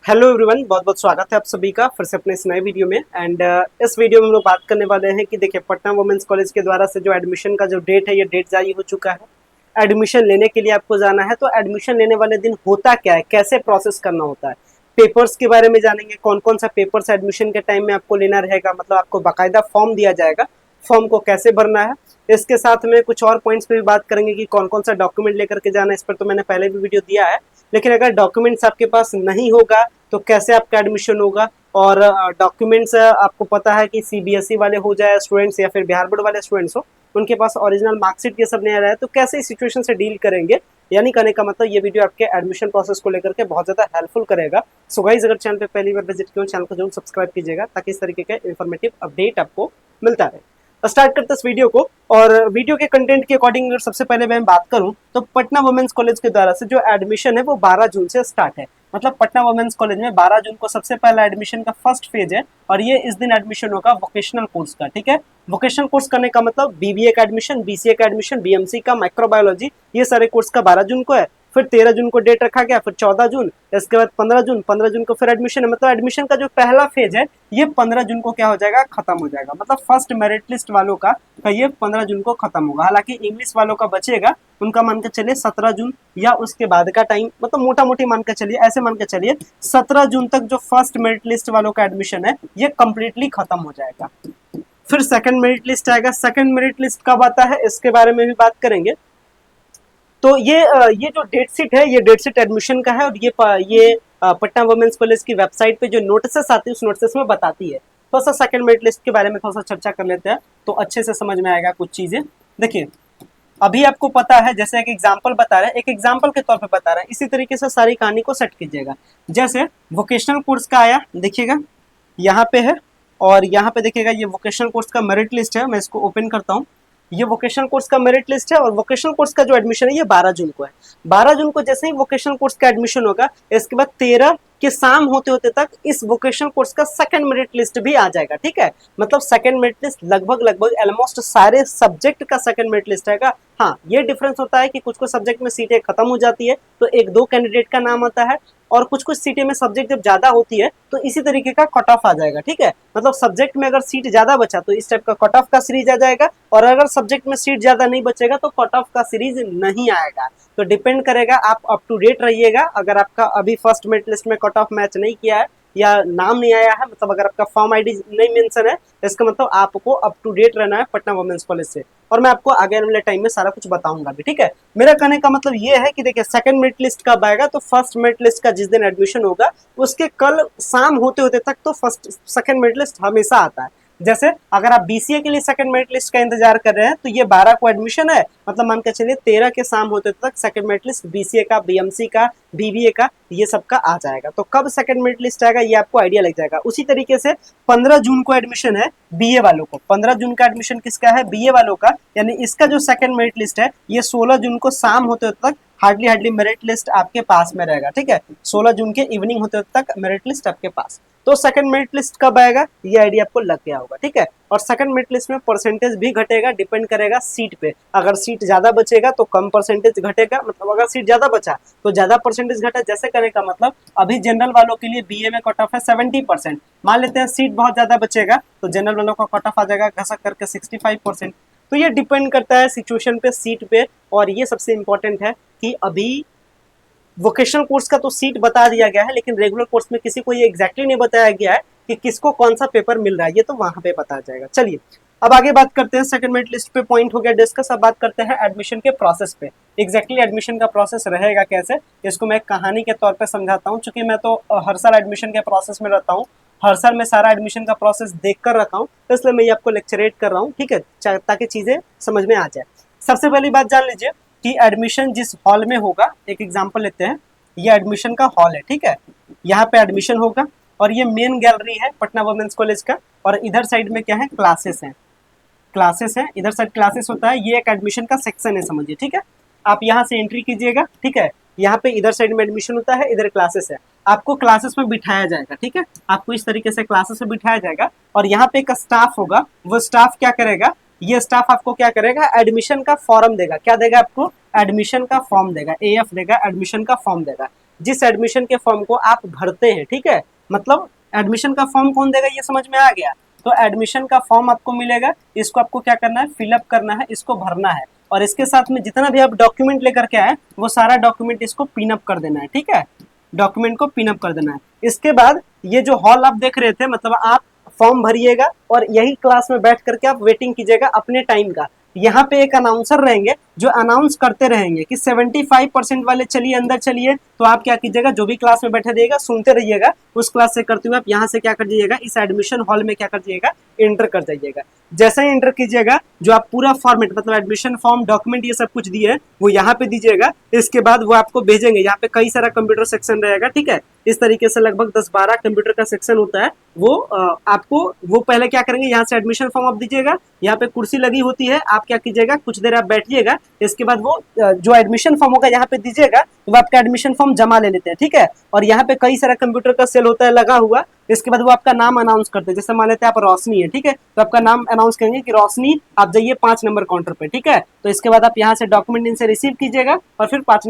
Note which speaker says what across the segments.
Speaker 1: Hello everyone, बहुत बहुत स्वागत है आप सभी का फिर से अपने इस नए वीडियो में। एंड इस वीडियो में हम लोग बात करने वाले हैं कि देखिए, पटना वुमेन्स कॉलेज के द्वारा से जो एडमिशन का जो डेट है, ये डेट जारी हो चुका है। एडमिशन लेने के लिए आपको जाना है, तो एडमिशन लेने वाले दिन होता क्या है, कैसे प्रोसेस करना होता है, पेपर्स के बारे में जानेंगे। कौन कौन सा पेपर्स एडमिशन के टाइम में आपको लेना रहेगा, मतलब आपको बाकायदा फॉर्म दिया जाएगा, फॉर्म को कैसे भरना है। इसके साथ में कुछ और पॉइंट्स पे भी बात करेंगे कि कौन कौन सा डॉक्यूमेंट लेकर के जाना है। इस पर तो मैंने पहले भी वीडियो दिया है, लेकिन अगर डॉक्यूमेंट्स आपके पास नहीं होगा तो कैसे आपका एडमिशन होगा। और डॉक्यूमेंट्स आपको पता है कि सीबीएसई वाले हो जाए स्टूडेंट्स या फिर बिहार बोर्ड वाले स्टूडेंट्स हो, उनके पास ओरिजिनल मार्कशीट ये सब नहीं आ रहा है, तो कैसे इस सिचुएशन से डील करेंगे। यानी कहने का मतलब ये वीडियो आपके एडमिशन प्रोसेस को लेकर के बहुत ज़्यादा हेल्पफुल करेगा। सो गाइस, अगर चैनल पे पहली बार विजिट किया चैनल को जरूर सब्सक्राइब कीजिएगा, ताकि इस तरीके का इन्फॉर्मेटिव अपडेट आपको मिलता रहे। स्टार्ट करते इस वीडियो को। और वीडियो के कंटेंट के अकॉर्डिंग अगर सबसे पहले मैं बात करूं, तो पटना वुमेन्स कॉलेज के द्वारा से जो एडमिशन है वो 12 जून से स्टार्ट है। मतलब पटना वुमेन्स कॉलेज में 12 जून को सबसे पहला एडमिशन का फर्स्ट फेज है, और ये इस दिन एडमिशन होगा वोकेशनल कोर्स का। ठीक है, वोकेशनल कोर्स करने का मतलब बीबीए का एडमिशन, बीसीए का एडमिशन, बीएमसी का, माइक्रोबायोलॉजी, ये सारे कोर्स का 12 जून को है। फिर 13 जून को डेट रखा गया, फिर 14 जून, इसके बाद 15 जून को फिर एडमिशन है। मतलब एडमिशन का जो पहला फेज है ये 15 जून को क्या हो जाएगा, खत्म हो जाएगा। मतलब फर्स्ट मेरिट लिस्ट वालों का ये 15 जून को खत्म होगा। हालांकि इंग्लिश वालों का बचेगा, उनका मान के चलिए 17 जून या उसके बाद का टाइम, मतलब मोटा मोटी मान के चलिए, ऐसे मान के चलिए 17 जून तक जो फर्स्ट मेरिट लिस्ट वालों का एडमिशन है ये कंप्लीटली खत्म हो जाएगा। फिर सेकंड मेरिट लिस्ट आएगा। सेकंड मेरिट लिस्ट कब आता है इसके बारे में भी बात करेंगे। तो ये जो डेट शीट है, ये डेट शीट एडमिशन का है, और ये पटना वुमेन्स कॉलेज की वेबसाइट पे जो नोटिस आती है उस नोटिस में बताती है। थोड़ा सा सेकंड मेरिट लिस्ट के बारे में थोड़ा सा चर्चा कर लेते हैं, तो अच्छे से समझ में आएगा कुछ चीजें। देखिए, अभी आपको पता है, जैसे एक एग्जाम्पल बता रहे हैं, एक एग्जाम्पल के तौर पे बता रहे हैं, इसी तरीके से सारी कहानी को सेट कीजिएगा। जैसे वोकेशनल कोर्स का आया, देखिएगा यहाँ पे है, और यहाँ पे देखिएगा ये वोकेशनल कोर्स का मेरिट लिस्ट है। मैं इसको ओपन करता हूँ। ये वोकेशनल कोर्स का मेरिट लिस्ट है, और वोकेशनल कोर्स का जो एडमिशन है ये 12 जून को है। 12 जून को जैसे ही वोकेशनल कोर्स का एडमिशन होगा, इसके बाद 13 के शाम होते होते तक इस वोकेशनल कोर्स का सेकंड मेरिट लिस्ट भी आ जाएगा। ठीक है, मतलब सेकंड मेरिट लिस्ट लगभग लगभग ऑलमोस्ट सारे सब्जेक्ट का सेकंड मेरिट लिस्ट आएगा। हाँ, ये डिफरेंस होता है कि कुछ कुछ सब्जेक्ट में सीटें खत्म हो जाती है तो एक दो कैंडिडेट का नाम आता है, और कुछ कुछ सीटें में सब्जेक्ट जब ज्यादा होती है तो इसी तरीके का कट ऑफ आ जाएगा। ठीक है, मतलब सब्जेक्ट में अगर सीट ज्यादा बचा तो इस टाइप का कट ऑफ का सीरीज आ जाएगा, और अगर सब्जेक्ट में सीट ज्यादा नहीं बचेगा तो कट ऑफ का सीरीज नहीं आएगा। तो डिपेंड करेगा, आप अप टू डेट रहिएगा। अगर आपका अभी फर्स्ट मेरिट लिस्ट में कट ऑफ मैच नहीं किया है या नाम नहीं आया है, मतलब अगर आपका फॉर्म आईडी नहीं मेंशन है, इसका मतलब आपको अप टू डेट रहना है पटना वुमेन्स कॉलेज से। और मैं आपको आगे वाले टाइम में सारा कुछ बताऊंगा भी। ठीक है, मेरा कहने का मतलब ये है कि देखिए, सेकंड मेरिट लिस्ट कब आएगा, तो फर्स्ट मेरिट लिस्ट का जिस दिन एडमिशन होगा उसके कल शाम होते होते तक तो फर्स्ट सेकंड मेरिट लिस्ट हमेशा आता है। जैसे अगर आप बीसीए के लिए सेकंड मेरिट लिस्ट का इंतजार कर रहे हैं, तो ये 12 को एडमिशन है, मतलब मान के चलिए 13 के शाम होते तक सेकंड मेरिट लिस्ट बीसीए का, बीएमसी का, बीबीए का, ये सब का आ जाएगा। तो कब सेकंड मेरिट लिस्ट आएगा ये आपको आइडिया लग जाएगा। उसी तरीके से 15 जून को एडमिशन है बीए वालों को। 15 जून का एडमिशन किसका है, बीए वालों का। यानी इसका जो सेकंड मेरिट लिस्ट है ये 16 जून को शाम होते तक हार्डली मेरिट लिस्ट आपके पास में रहेगा। ठीक है, 16 जून के इवनिंग होते तक मेरिट लिस्ट आपके पास। तो सेकंड मेरिट लिस्ट कब आएगा ये आइडिया आपको लग गया होगा। ठीक है, और सेकंड मेरिट लिस्ट में परसेंटेज भी घटेगा, डिपेंड करेगा सीट पे। अगर सीट ज्यादा बचेगा तो कम परसेंटेज घटेगा, मतलब अगर सीट ज्यादा बचा तो ज्यादा परसेंटेज घटा। जैसे करने का मतलब, अभी जनरल वालों के लिए बीए में कट ऑफ है 70%। मान लेते हैं सीट बहुत ज्यादा बचेगा तो जनरल वालों का कट ऑफ आ जाएगा घसक करके 65%। तो ये डिपेंड करता है सिचुएशन पे, सीट पे। और ये सबसे इंपॉर्टेंट है कि अभी वोकेशनल कोर्स का तो सीट बता दिया गया है, लेकिन रेगुलर कोर्स में किसी को ये एग्जैक्टली नहीं बताया गया है कि किसको कौन सा पेपर मिल रहा है, ये तो वहां पे बताया जाएगा। चलिए अब आगे बात करते हैं। सेकंड मेरिट लिस्ट पे पॉइंट हो गया डिस्कस। अब बात करते हैं एडमिशन के प्रोसेस पे। एग्जैक्टली एडमिशन का प्रोसेस रहेगा कैसे, इसको मैं एक कहानी के तौर पे समझाता हूँ। चूंकि मैं तो हर साल एडमिशन के प्रोसेस में रहता हूँ, हर साल मैं सारा एडमिशन का प्रोसेस देख कर रखा हूँ, तो इसलिए मैं ये आपको लेक्चरेट कर रहा हूँ। ठीक है, ताकि चीजें समझ में आ जाए। सबसे पहली बात जान लीजिए कि एडमिशन जिस हॉल में होगा, एक एग्जाम्पल लेते हैं, ये एडमिशन का हॉल है। ठीक है, यहाँ पे एडमिशन होगा, और ये मेन गैलरी है पटना वुमेन्स कॉलेज का, और इधर साइड में क्या है, क्लासेस हैं। क्लासेस हैं, इधर साइड क्लासेस होता है, ये एक एडमिशन का सेक्शन है समझिए। ठीक है, आप यहाँ से एंट्री कीजिएगा। ठीक है, यहाँ पे इधर साइड में एडमिशन होता है, इधर क्लासेस है। आपको क्लासेस में बिठाया जाएगा। ठीक है, आपको इस तरीके से क्लासेस में बिठाया जाएगा, और यहाँ पे एक स्टाफ होगा। वो स्टाफ क्या करेगा, ये स्टाफ आपको क्या करेगा, एडमिशन का फॉर्म देगा। क्या देगा आपको, एडमिशन का फॉर्म देगा, एएफ देगा, एडमिशन का फॉर्म देगा। जिस एडमिशन के फॉर्म को आप भरते हैं, ठीक है। मतलब एडमिशन का फॉर्म कौन देगा, ये समझ में आ गया। तो एडमिशन का फॉर्म आपको मिलेगा, इसको आपको क्या करना है, फिलअप करना है, इसको भरना है, और इसके साथ में जितना भी आप डॉक्यूमेंट लेकर के आए वो सारा डॉक्यूमेंट इसको पिनअप कर देना है, ठीक है। डॉक्यूमेंट को पिनअप कर देना है। इसके बाद ये जो हॉल आप देख रहे थे, मतलब आप फॉर्म भरिएगा और यही क्लास में बैठ करके आप वेटिंग कीजिएगा अपने टाइम का। यहाँ पे एक अनाउंसर रहेंगे जो अनाउंस करते रहेंगे कि 75% वाले चलिए अंदर चलिए। तो आप क्या कीजिएगा, जो भी क्लास में बैठे रहिएगा सुनते रहिएगा, उस क्लास से करते हुए आप यहाँ से क्या कर जाइएगा, इस एडमिशन हॉल में क्या कर जाइएगा, एंटर कर जाइएगा। जैसे ही एंटर कीजिएगा, जो आप पूरा फॉर्मेट मतलब एडमिशन फॉर्म डॉक्यूमेंट ये सब कुछ दिए हैं वो यहाँ पे दीजिएगा। इसके बाद वो आपको भेजेंगे, यहाँ पे कई सारा कंप्यूटर सेक्शन रहेगा, ठीक है। इस तरीके से लगभग 10-12 कंप्यूटर का सेक्शन होता है। वो आपको वो पहले क्या करेंगे, यहाँ से एडमिशन फॉर्म आप दीजिएगा, यहाँ पे कुर्सी लगी होती है, आप क्या कीजिएगा, कुछ देर आप बैठिएगा। इसके बाद वो जो एडमिशन फॉर्म होगा यहाँ पे दीजिएगा, वो आपका एडमिशन फॉर्म जमा ले लेते हैं, ठीक है। और यहाँ पे कई सारा कंप्यूटर का सेल होता है लगा हुआ। इसके बाद वो आपका नाम अनाउंस करते हैं, जैसे मान लेते हैं आप रोशनी है, ठीक है, तो आपका नाम अनाउंस करेंगे कि रोशनी आप जाइए 5 नंबर काउंटर पे, ठीक है। तो इसके बाद आप यहाँ से डॉक्यूमेंट इनसे रिसीव कीजिएगा और फिर 5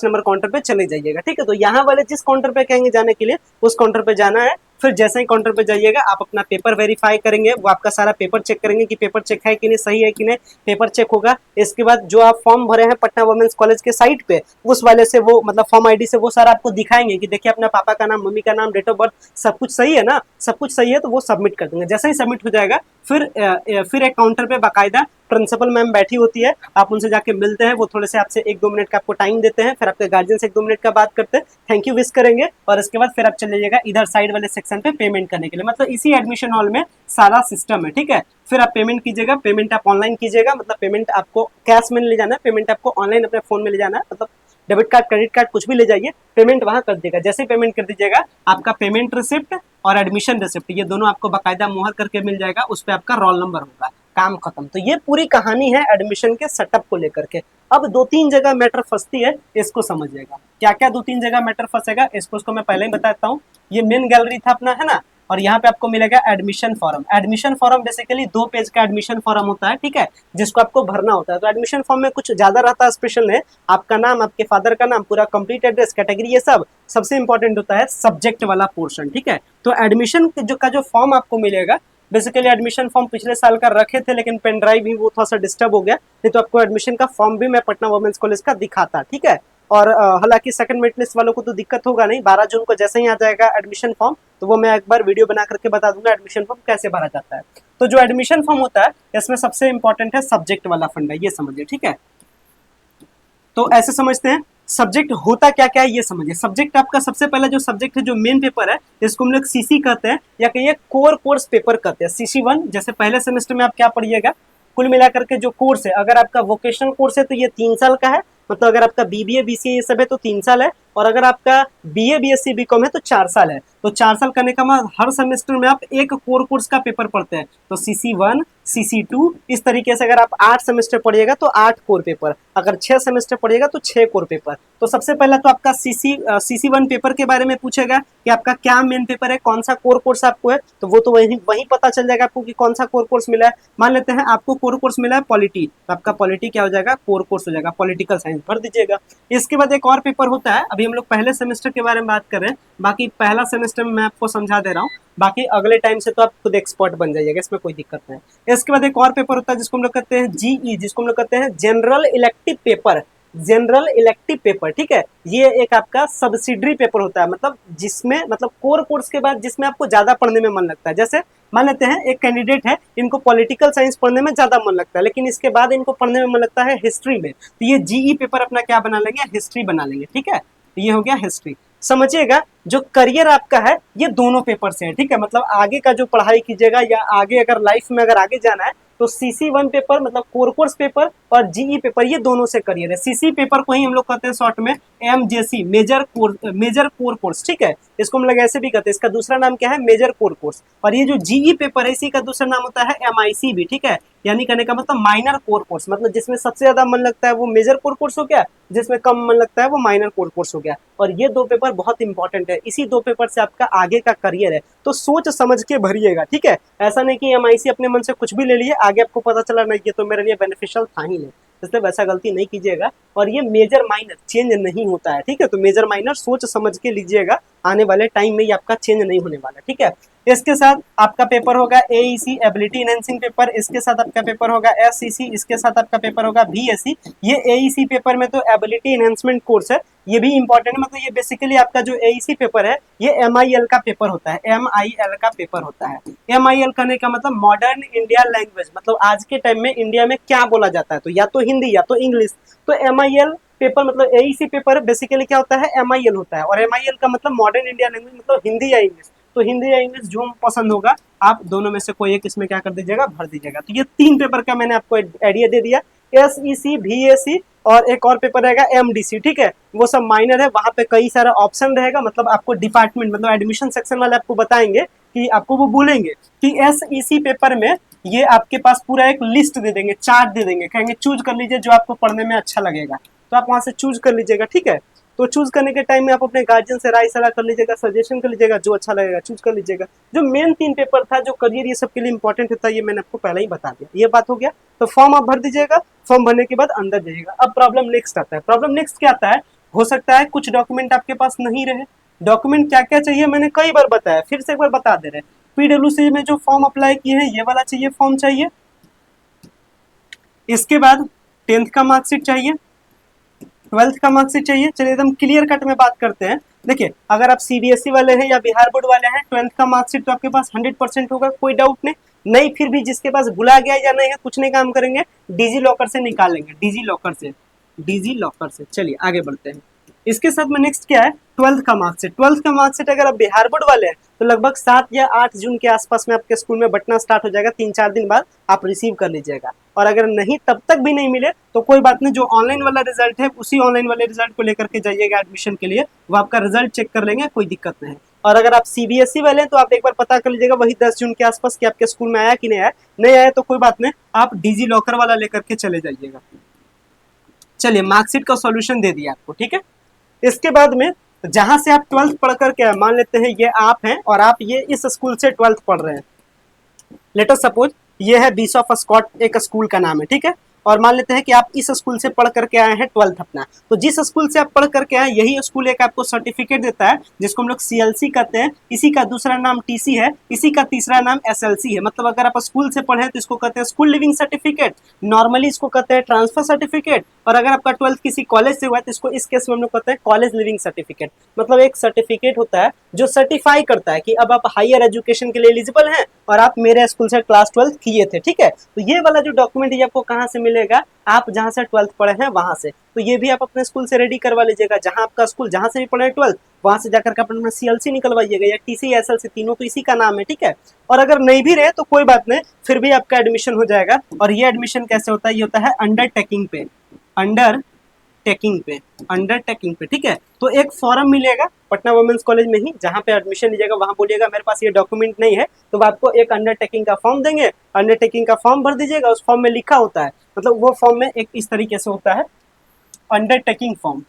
Speaker 1: नंबर काउंटर पे चले जाइएगा, ठीक है। तो यहाँ वाले जिस काउंटर पे कहेंगे जाने के लिए उस काउंटर पे जाना है। फिर जैसे ही काउंटर पे जाइएगा आप अपना पेपर वेरीफाई करेंगे, वो आपका सारा पेपर चेक करेंगे कि पेपर चेक है कि नहीं, सही है कि नहीं, पेपर चेक होगा। इसके बाद जो आप फॉर्म भरे हैं पटना वुमेन्स कॉलेज के साइट पे, उस वाले से वो मतलब फॉर्म आईडी से वो सारा आपको दिखाएंगे कि देखिए अपना पापा का नाम, मम्मी का नाम, डेट ऑफ बर्थ सब कुछ सही है ना, सब कुछ सही है, तो वो सबमिट कर देंगे। जैसे ही सबमिट हो जाएगा फिर एक काउंटर पे बाकायदा प्रिंसिपल मैम बैठी होती है, आप उनसे जाके मिलते हैं, वो थोड़े से आपसे 1-2 मिनट का आपको टाइम देते हैं, फिर आपके गार्जियन से 1-2 मिनट का बात करते हैं, थैंक यू विश करेंगे, और इसके बाद फिर आप चले जाइएगा इधर साइड वाले सेक्शन पे पेमेंट करने के लिए। मतलब इसी एडमिशन हॉल में सारा सिस्टम है, ठीक है। फिर आप पेमेंट कीजिएगा, पेमेंट आप ऑनलाइन कीजिएगा, मतलब पेमेंट आपको कैश में ले जाना है, पेमेंट आपको ऑनलाइन अपने फोन में ले जाना है, मतलब डेबिट कार्ड, क्रेडिट कार्ड कुछ भी ले जाइए, पेमेंट वहां कर दीजिएगा। जैसे पेमेंट कर दीजिएगा आपका पेमेंट रिसिप्ट और एडमिशन रिसिप्ट ये दोनों आपको बाकायदा मुहर करके मिल जाएगा, उस पर आपका रोल नंबर होगा, काम खत्म। तो ये पूरी कहानी है एडमिशन के सेटअप को लेकर के। अब 2-3 जगह मैटर फंसती है, इसको समझिएगा। क्या क्या 2-3 जगह मैटर फंसेगा, इसको मैं पहले ही बताता हूँ। ये मेन गैलरी था अपना, है ना, और यहाँ पे आपको मिलेगा admission form. Admission form basically 2 page का एडमिशन फॉर्म होता है, ठीक है, जिसको आपको भरना होता है। तो एडमिशन फॉर्म में कुछ ज्यादा रहता है स्पेशल है, आपका नाम, आपके फादर का नाम, पूरा कंप्लीट एड्रेस, कैटेगरी, ये सब। सबसे इंपॉर्टेंट होता है सब्जेक्ट वाला पोर्शन, ठीक है। तो एडमिशन का जो फॉर्म आपको मिलेगा, बेसिकली एडमिशन फॉर्म पिछले साल का रखे थे, लेकिन पेन ड्राइव भी वो थोड़ा सा डिस्टर्ब हो गया, नहीं तो आपको एडमिशन का फॉर्म भी मैं पटना वुमेन्स कॉलेज का दिखाता, ठीक है। और हालांकि सेकंड मेरिट लिस्ट वालों को तो दिक्कत होगा नहीं, 12 जून को जैसे ही आ जाएगा एडमिशन फॉर्म, तो वो मैं एक बार वीडियो बना करके बता दूंगा एडमिशन फॉर्म कैसे भरा जाता है। तो जो एडमिशन फॉर्म होता है इसमें सबसे इंपॉर्टेंट है सब्जेक्ट वाला फंडा, ये समझिए, ठीक है। तो ऐसे समझते हैं सब्जेक्ट होता क्या क्या है, ये समझिए। सब्जेक्ट आपका सबसे पहला जो सब्जेक्ट है, जो मेन पेपर है, इसको हम लोग सीसी कहते हैं, या कहिए कोर कोर्स पेपर कहते हैं। CC1 जैसे पहले सेमेस्टर में आप क्या पढ़िएगा, कुल मिलाकर के जो कोर्स है, अगर आपका वोकेशनल कोर्स है तो ये 3 साल का है, मतलब अगर आपका BBA BCA ये सब है तो 3 साल है, और अगर आपका BA BSc BCom है तो 4 साल है। तो 4 साल करने का मतलब हर सेमेस्टर में आप एक कोर कोर्स का पेपर पढ़ते हैं। तो CC1 CC2 इस तरीके से अगर आप 8 सेमेस्टर पढ़िएगा तो 8 कोर पेपर, अगर 6 सेमेस्टर पढ़िएगा तो 6 कोर पेपर। तो सबसे पहला तो आपका CC1 पेपर के बारे में पूछेगा कि आपका क्या मेन पेपर है, कौन सा कोर कोर्स आपको है, तो वो तो वही पता चल जाएगा आपको कि कौन सा कोर कोर्स मिला है। मान लेते हैं आपको कोर कोर्स मिला है पॉलिटी, तो आपका पॉलिटी क्या हो जाएगा, कोर कोर्स हो जाएगा, पॉलिटिकल साइंस भर दीजिएगा। इसके बाद एक और पेपर होता है, अभी हम लोग पहले सेमेस्टर के बारे में बात कर रहे हैं, बाकी पहला सेमेस्टर में मैं आपको समझा दे रहा हूँ, बाकी अगले टाइम से तो आप खुद एक्सपर्ट बन जाइएगा, इसमें कोई दिक्कत नहीं। इसके बाद एक और पेपर होता है जिसको हम लोग कहते हैं GE, जिसको हम लोग कहते हैं general elective paper, general elective paper, ठीक है। ये एक आपका सब्सिडरी पेपर होता है, मतलब जिसमें मतलब कोर कोर्स के बाद जिसमें आपको ज्यादा पढ़ने में मन लगता है। जैसे मान लेते हैं एक कैंडिडेट है, इनको पॉलिटिकल साइंस पढ़ने में ज्यादा मन लगता है, लेकिन इसके बाद इनको पढ़ने में मन लगता है हिस्ट्री में, तो ये GE पेपर अपना क्या बना लेंगे, हिस्ट्री बना लेंगे, ठीक है। ये हो गया हिस्ट्री। समझिएगा जो करियर आपका है ये दोनों पेपर से है, ठीक है। मतलब आगे का जो पढ़ाई कीजिएगा या आगे अगर लाइफ में अगर आगे जाना है तो CC1 पेपर मतलब कोर कोर्स पेपर और GE पेपर ये दोनों से करियर है। CC पेपर को ही हम लोग कहते हैं शॉर्ट में MJC, मेजर कोर कोर्स, ठीक है। इसको हम लोग ऐसे भी कहते हैं, इसका दूसरा नाम क्या है, मेजर कोर कोर्स। और ये जो GE पेपर है इसी का दूसरा नाम होता है MIC भी, ठीक है, यानी कहने का मतलब माइनर कोर कोर्स, मतलब जिसमें सबसे ज्यादा मन लगता है वो मेजर कोर कोर्स हो गया, जिसमें कम मन लगता है वो माइनर कोर कोर्स हो गया। और ये 2 पेपर बहुत इंपॉर्टेंट है, इसी 2 पेपर से आपका आगे का करियर है, तो सोच समझ के भरिएगा, ठीक है। ऐसा नहीं कि MIC अपने मन से कुछ भी ले लिए, आगे आपको पता चला नहीं ये तो मेरे लिए बेनिफिशियल था ही नहीं, इसलिए वैसा गलती नहीं कीजिएगा। और ये मेजर माइनर चेंज नहीं होता है, ठीक है। तो मेजर माइनर सोच समझ के लीजिएगा, आने वाले टाइम में ये आपका चेंज नहीं होने वाला, ठीक है। इसके साथ आपका पेपर होगा एईसी एबिलिटी एनहेंसिंग पेपर, इसके साथ आपका पेपर होगा एसईसी, इसके साथ आपका पेपर होगा बीएससी। ये एईसी पेपर में तो एबिलिटी एनहेंसमेंट कोर्स है, ये भी इंपॉर्टेंट, मतलब ये बेसिकली आपका जो एईसी पेपर है ये एमआईएल का पेपर होता है, एमआईएल का पेपर होता है। एमआईएल करने का मतलब मॉडर्न इंडिया लैंग्वेज, मतलब आज के टाइम में इंडिया में क्या बोला जाता है, तो या तो हिंदी या तो इंग्लिश। तो एमआईएल पेपर मतलब एईसी पेपर बेसिकली क्या होता है, एमआईएल होता है। और एमआईएल का मतलब मॉडर्न इंडिया लैंग्वेज, मतलब हिंदी या इंग्लिश। तो हिंदी या इंग्लिश जो पसंद होगा आप दोनों में से कोई एक इसमें क्या कर दीजिएगा, भर दीजिएगा। तो ये 3 पेपर का मैंने आपको आइडिया दे दिया, एसईसी, बीएससी और एक और पेपर रहेगा एमडीसी, ठीक है। वो सब माइनर है, वहां पे कई सारा ऑप्शन रहेगा, मतलब आपको डिपार्टमेंट मतलब एडमिशन सेक्शन वाले आपको बताएंगे कि आपको वो बोलेंगे कि एसईसी पेपर में ये आपके पास पूरा एक लिस्ट दे देंगे, चार्ट दे देंगे, कहेंगे चूज कर लीजिए जो आपको पढ़ने में अच्छा लगेगा, तो आप वहां से चूज कर लीजिएगा, ठीक है। तो चूज करने के टाइम में आप अपने गार्जियन से राय सलाह कर लीजिएगा, सजेशन कर लीजिएगा, जो अच्छा लगेगा चूज कर लीजिएगा। जो मेन 3 पेपर था, जो करियर ये सब के लिए इंपॉर्टेंट होता है, ये मैंने आपको पहले ही बता दिया, ये बात हो गया। तो फॉर्म आप भर दीजिएगा, फॉर्म भरने के बाद अंदर जाइएगा। अब प्रॉब्लम नेक्स्ट आता है, प्रॉब्लम नेक्स्ट क्या आता है, हो सकता है कुछ डॉक्यूमेंट आपके पास नहीं रहे। डॉक्यूमेंट क्या क्या चाहिए मैंने कई बार बताया, फिर से एक बार बता दे रहे। पीडब्ल्यूसी में जो फॉर्म अप्लाई किए हैं ये वाला चाहिए, फॉर्म चाहिए। इसके बाद 10th का मार्कशीट चाहिए, 12th का मार्कशीट चाहिए। चलिए एकदम क्लियर कट में बात करते हैं। देखिए अगर आप सीबीएसई वाले हैं या बिहार बोर्ड वाले हैं, 12th का मार्कशीट तो आपके पास 100% होगा, कोई डाउट नहीं। नहीं फिर भी जिसके पास भुला गया या नहीं है, कुछ नहीं काम करेंगे, डिजी लॉकर से निकालेंगे, डिजी लॉकर से, डिजी लॉकर से। चलिए आगे बढ़ते हैं। इसके साथ में नेक्स्ट क्या है, 12th का मार्कशीट। 12th का मार्कशीट अगर आप बिहार बोर्ड वाले हैं तो लगभग 7 या 8 जून के आसपास में आपके स्कूल में बंटना स्टार्ट हो जाएगा, 3-4 दिन बाद आप रिसीव कर लीजिएगा। और अगर नहीं तब तक भी नहीं मिले तो कोई बात नहीं, जो ऑनलाइन वाला रिजल्ट है उसी ऑनलाइन वाले रिजल्ट को लेकर के जाइएगा एडमिशन के लिए, वो आपका रिजल्ट चेक कर लेंगे, कोई दिक्कत नहीं है। और अगर आप सीबीएसई वाले हैं तो आप एक बार पता कर लीजिएगा वही 10 जून के आसपास कि आपके स्कूल में आया कि नहीं आया। नहीं आया तो कोई बात नहीं, आप डिजी लॉकर वाला लेकर के चले जाइएगा। चलिए मार्कशीट का सॉल्यूशन दे दिया आपको, ठीक है। इसके बाद में जहां से आप 12th पढ़ करके, मान लेते हैं ये आप हैं और आप ये इस स्कूल से 12th पढ़ रहे हैं, लेट अस सपोज ये है बीस ऑफ स्कॉट एक स्कूल का नाम है, ठीक है। और मान लेते हैं कि आप इस स्कूल से पढ़ करके आए हैं 12th अपना, तो जिस स्कूल से आप पढ़ करके आए यही स्कूल एक आपको सर्टिफिकेट देता है जिसको हम लोग सीएलसी कहते हैं। इसी का दूसरा नाम टीसी है, इसी का तीसरा नाम एसएलसी है। मतलब अगर आप स्कूल से पढ़े तो इसको कहते हैं स्कूल लिविंग सर्टिफिकेट, नॉर्मली इसको कहते हैं ट्रांसफर सर्टिफिकेट। और अगर आपका 12th किसी कॉलेज से हुआ है तो इसको इस केस में हम लोग कहते हैं कॉलेज लिविंग सर्टिफिकेट। मतलब एक सर्टिफिकेट होता है जो सर्टिफाई करता है कि अब आप हायर एजुकेशन के लिए एलिजिबल हैं और आप मेरे स्कूल से क्लास 12th किए थे, ठीक है। तो ये वाला जो डॉक्यूमेंट है आपको कहाँ से मिलेगा, आप जहाँ से 12th पढ़े हैं वहां से। तो ये भी आप अपने स्कूल से रेडी करवा लीजिएगा, जहाँ आपका स्कूल जहाँ से भी पढ़े 12th वहां से जाकर के अपना सीएलसी निकलवाइएगा या टीसी या एसएलसी, तीनों तो इसी का नाम है, ठीक है। और अगर नहीं भी रहे तो कोई बात नहीं, फिर भी आपका एडमिशन हो जाएगा। और ये एडमिशन कैसे होता है, ये होता है अंडरटेकिंग पे, अंडरटेकिंग पे, अंडरटेकिंग पे, ठीक है। तो एक फॉर्म मिलेगा पटना वुमेन्स कॉलेज में ही, जहाँ पे एडमिशन लीजिएगा वहां बोलिएगा मेरे पास ये डॉक्यूमेंट नहीं है, तो आपको एक अंडरटेकिंग का फॉर्म देंगे, अंडरटेकिंग का फॉर्म भर दीजिएगा। उस फॉर्म में लिखा होता है, मतलब वो फॉर्म में एक इस तरीके से होता है अंडरटेकिंग फॉर्म।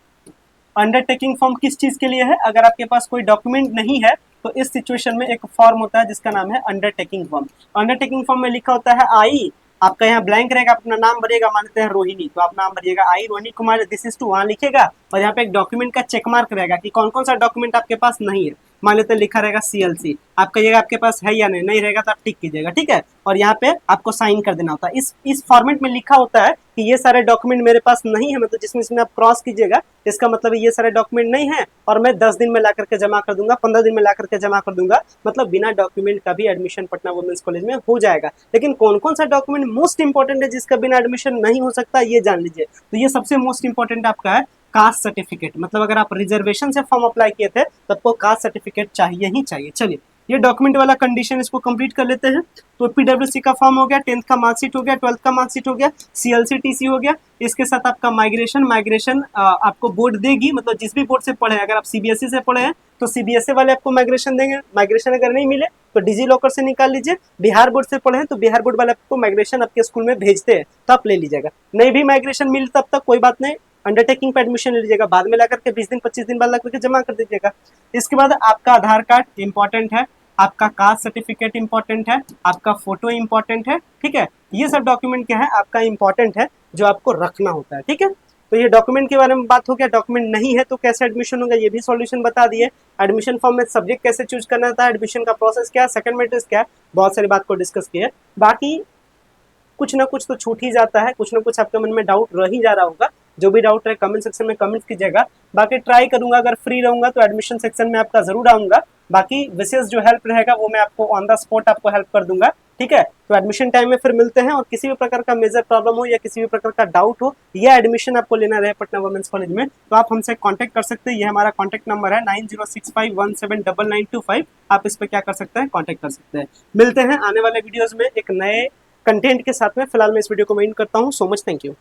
Speaker 1: अंडरटेकिंग फॉर्म किस चीज के लिए है, अगर आपके पास कोई डॉक्यूमेंट नहीं है तो इस सिचुएशन में एक फॉर्म होता है जिसका नाम है अंडरटेकिंग फॉर्म। अंडरटेकिंग फॉर्म में लिखा होता है आई, आपका यहाँ ब्लैंक रहेगा, अपना नाम भरिएगा, मानते हैं रोहिणी, तो आप नाम भरिएगा I Rohini Kumar, this is to, वहां लिखेगा। और यहाँ पे एक डॉक्यूमेंट का चेक मार्क रहेगा कि कौन कौन सा डॉक्यूमेंट आपके पास नहीं है। मान लेते हैं लिखा रहेगा सीएलसी, आप कहिएगा आपके पास है या नहीं, नहीं रहेगा तो आप टिक कीजिएगा, ठीक है। और यहाँ पे आपको साइन कर देना होता है। इस फॉर्मेट में लिखा होता है कि ये सारे डॉक्यूमेंट मेरे पास नहीं है, मतलब जिसमें आप क्रॉस कीजिएगा इसका मतलब ये सारे डॉक्यूमेंट नहीं है और मैं 10 दिन में ला करके जमा कर दूंगा, 15 दिन में ला करके जमा कर दूंगा, मतलब बिना डॉक्यूमेंट का भी एडमिशन पटना वुमेन्स कॉलेज में हो जाएगा। लेकिन कौन कौन सा डॉक्यूमेंट मोस्ट इंपॉर्टेंट है जिसका बिना एडमिशन नहीं हो सकता, ये जान लीजिए। तो ये सबसे मोस्ट इंपॉर्टेंट आपका है कास्ट सर्टिफिकेट, मतलब अगर आप रिजर्वेशन से फॉर्म अप्लाई किए थे तो आपको कास्ट सर्टिफिकेट चाहिए ही चाहिए। चलिए ये डॉक्यूमेंट वाला कंडीशन इसको कंप्लीट कर लेते हैं। तो पीडब्ल्यूसी का फॉर्म हो गया, 10th का मार्कशीट हो गया, 12th का मार्कशीट हो गया, सीएलसी टीसी हो गया। इसके साथ आपका माइग्रेशन आपको बोर्ड देगी, मतलब जिस भी बोर्ड से पढ़े, अगर आप सीबीएसई से पढ़े हैं तो सीबीएसई वाले आपको माइग्रेशन देंगे। माइग्रेशन अगर नहीं मिले तो डिजी लॉकर से निकाल लीजिए। बिहार बोर्ड से पढ़े हैं तो बिहार बोर्ड वाले आपको माइग्रेशन आपके स्कूल में भेजते हैं तो आप ले लीजिएगा। नहीं भी माइग्रेशन मिले तब तक कोई बात नहीं, अंडरटेकिंग पे एडमिशन ले लीजिएगा, बाद में ला करके 20 दिन 25 दिन बाद ला करके जमा कर दीजिएगा। इसके बाद आपका आधार कार्ड इंपॉर्टेंट है, आपका कास्ट सर्टिफिकेट इंपॉर्टेंट है, आपका फोटो इंपॉर्टेंट है, ठीक है। ये सब डॉक्यूमेंट क्या है आपका इंपॉर्टेंट है जो आपको रखना होता है, ठीक है। तो ये डॉक्यूमेंट के बारे में बात हो गया। डॉक्यूमेंट नहीं है तो कैसे एडमिशन होगा ये भी सॉल्यूशन बता दिए। एडमिशन फॉर्म में सब्जेक्ट कैसे चूज करना था, एडमिशन का प्रोसेस क्या है, सेकंड मैट्रिक्स क्या है, बहुत सारी बात को डिस्कस किया। बाकी कुछ ना कुछ तो छूट ही जाता है, कुछ ना कुछ आपके मन में डाउट रह ही जा रहा होगा। जो भी डाउट है कमेंट सेक्शन में कमेंट कीजिएगा। बाकी ट्राई करूंगा, अगर फ्री रहूंगा तो एडमिशन सेक्शन में आपका जरूर आऊंगा। बाकी विशेष जो हेल्प रहेगा वो मैं आपको ऑन द स्पॉट आपको हेल्प कर दूंगा, ठीक है। तो एडमिशन टाइम में फिर मिलते हैं, और किसी भी प्रकार का मेजर प्रॉब्लम हो या किसी भी प्रकार का डाउट हो या एडमिशन आपको लेना रहे पटना वुमेन्स कॉलेज में, तो आप हमसे कांटेक्ट कर सकते हैं। ये हमारा कांटेक्ट नंबर है 9065179925। आप इस पर क्या कर सकते हैं, कांटेक्ट कर सकते हैं। मिलते हैं आने वाले वीडियोज में एक नए कंटेंट के साथ में। फिलहाल मैं इस वीडियो को एंड करता हूँ। So much, thank you.